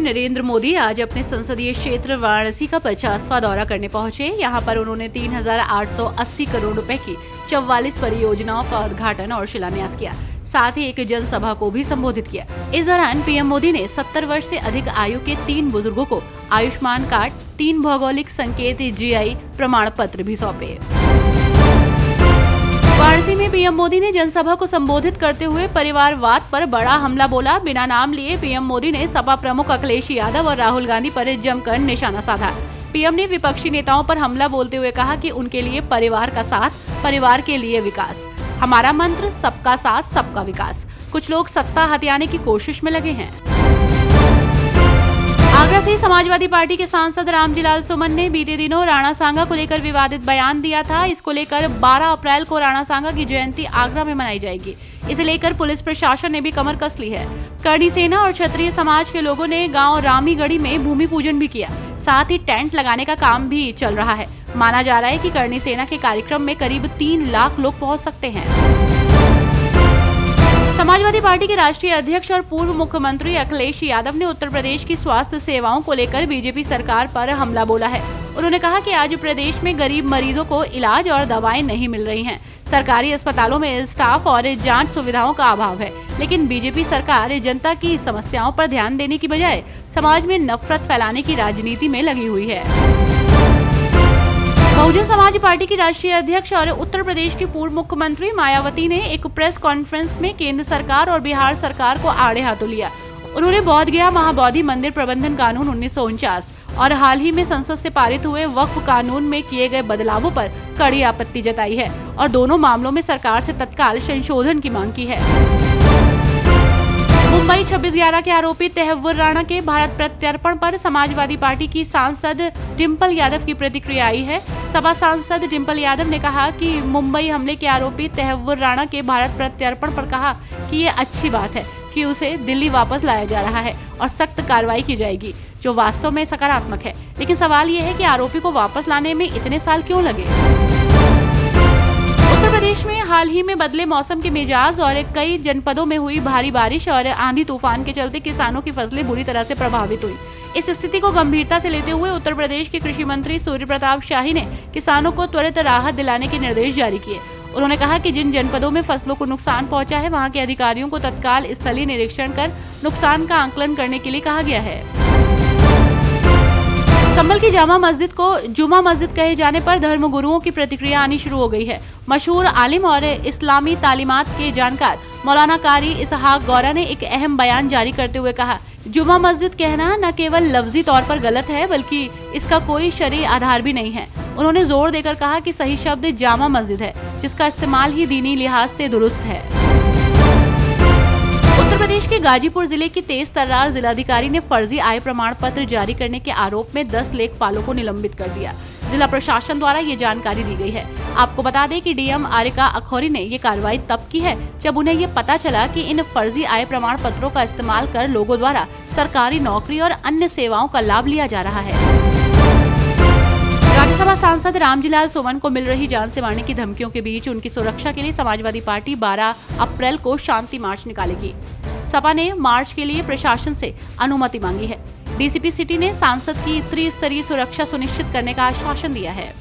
नरेंद्र मोदी आज अपने संसदीय क्षेत्र वाराणसी का 50वां दौरा करने पहुंचे। यहां पर उन्होंने 3,880 करोड़ रुपए की 44 परियोजनाओं का उद्घाटन और शिलान्यास किया। साथ ही एक जनसभा को भी संबोधित किया। इस दौरान पीएम मोदी ने 70 वर्ष से अधिक आयु के 3 बुजुर्गों को आयुष्मान कार्ड, 3 भौगोलिक संकेत GI प्रमाण पत्र भी सौंपे। वाराणसी में पीएम मोदी ने जनसभा को संबोधित करते हुए परिवारवाद पर बड़ा हमला बोला। बिना नाम लिए पीएम मोदी ने सपा प्रमुख अखिलेश यादव और राहुल गांधी पर जमकर निशाना साधा। पीएम ने विपक्षी नेताओं पर हमला बोलते हुए कहा कि उनके लिए परिवार का साथ, परिवार के लिए विकास। हमारा मंत्र सबका साथ, सबका विकास। कुछ लोग सत्ता हथियाने की कोशिश में लगे हैं। आगरा से समाजवादी पार्टी के सांसद रामजीलाल सुमन ने बीते दिनों राणा सांगा को लेकर विवादित बयान दिया था। इसको लेकर 12 अप्रैल को राणा सांगा की जयंती आगरा में मनाई जाएगी। इसे लेकर पुलिस प्रशासन ने भी कमर कस ली है। करणी सेना और क्षत्रिय समाज के लोगों ने गांव रामीगढ़ी में भूमि पूजन भी किया। साथ ही टेंट लगाने का काम भी चल रहा है। माना जा रहा है कि करणी सेना के कार्यक्रम में करीब 3 लाख लोग पहुंच सकते हैं। समाजवादी पार्टी के राष्ट्रीय अध्यक्ष और पूर्व मुख्यमंत्री अखिलेश यादव ने उत्तर प्रदेश की स्वास्थ्य सेवाओं को लेकर बीजेपी सरकार पर हमला बोला है। उन्होंने कहा कि आज प्रदेश में गरीब मरीजों को इलाज और दवाएं नहीं मिल रही हैं। सरकारी अस्पतालों में स्टाफ और जांच सुविधाओं का अभाव है, लेकिन बीजेपी सरकार जनता की समस्याओं पर ध्यान देने की बजाय समाज में नफरत फैलाने की राजनीति में लगी हुई है। बहुजन समाज पार्टी की राष्ट्रीय अध्यक्ष और उत्तर प्रदेश की पूर्व मुख्यमंत्री मायावती ने एक प्रेस कॉन्फ्रेंस में केंद्र सरकार और बिहार सरकार को आड़े हाथों लिया। उन्होंने बोध गया महाबोधि मंदिर प्रबंधन कानून 1949 और हाल ही में संसद से पारित हुए वक्फ कानून में किए गए बदलावों पर कड़ी आपत्ति जताई है और दोनों मामलों में सरकार से तत्काल संशोधन की मांग की है। मुंबई 26/11 के आरोपी तहव्वुर राणा के भारत प्रत्यर्पण पर समाजवादी पार्टी की सांसद डिंपल यादव की प्रतिक्रिया आई है। सपा सांसद डिंपल यादव ने कहा कि मुंबई हमले के आरोपी तहव्वुर राणा के भारत प्रत्यर्पण पर कहा कि ये अच्छी बात है कि उसे दिल्ली वापस लाया जा रहा है और सख्त कार्रवाई की जाएगी, जो वास्तव में सकारात्मक है। लेकिन सवाल ये है कि आरोपी को वापस लाने में इतने साल क्यों लगे। उत्तर प्रदेश में हाल ही में बदले मौसम के मिजाज और कई जनपदों में हुई भारी बारिश और आंधी तूफान के चलते किसानों की फसलें बुरी तरह से प्रभावित हुई। इस स्थिति को गंभीरता से लेते हुए उत्तर प्रदेश के कृषि मंत्री सूर्य प्रताप शाही ने किसानों को त्वरित राहत दिलाने के निर्देश जारी किए। उन्होंने कहा कि जिन जनपदों में फसलों को नुकसान पहुंचा है, वहां के अधिकारियों को तत्काल स्थलीय निरीक्षण कर नुकसान का आकलन करने के लिए कहा गया है। संभल की जामा मस्जिद को जुमा मस्जिद कहे जाने पर धर्मगुरुओं की प्रतिक्रिया आनी शुरू हो गई है। मशहूर आलिम और इस्लामी तालीमात के जानकार मौलाना कारी इसहाक गौरा ने एक अहम बयान जारी करते हुए कहा, जुमा मस्जिद कहना न केवल लफ्जी तौर पर गलत है, बल्कि इसका कोई शरई आधार भी नहीं है। उन्होंने जोर देकर कहा कि सही शब्द जामा मस्जिद है, जिसका इस्तेमाल ही दीनी लिहाज से दुरुस्त है। उत्तर प्रदेश के गाजीपुर जिले की तेज तर्रार जिलाधिकारी ने फर्जी आय प्रमाण पत्र जारी करने के आरोप में 10 लेखपालों को निलंबित कर दिया। जिला प्रशासन द्वारा ये जानकारी दी गई है। आपको बता दें कि डीएम आरिका अखौरी ने ये कार्रवाई तब की है जब उन्हें ये पता चला कि इन फर्जी आय प्रमाण पत्रों का इस्तेमाल कर लोगों द्वारा सरकारी नौकरी और अन्य सेवाओं का लाभ लिया जा रहा है। राज्यसभा सांसद रामजीलाल सुमन को मिल रही जान से मारने की धमकियों के बीच उनकी सुरक्षा के लिए समाजवादी पार्टी 12 अप्रैल को शांति मार्च निकालेगी। सपा ने मार्च के लिए प्रशासन से अनुमति मांगी है। डीसीपी सिटी ने सांसद की त्रिस्तरीय सुरक्षा सुनिश्चित करने का आश्वासन दिया है।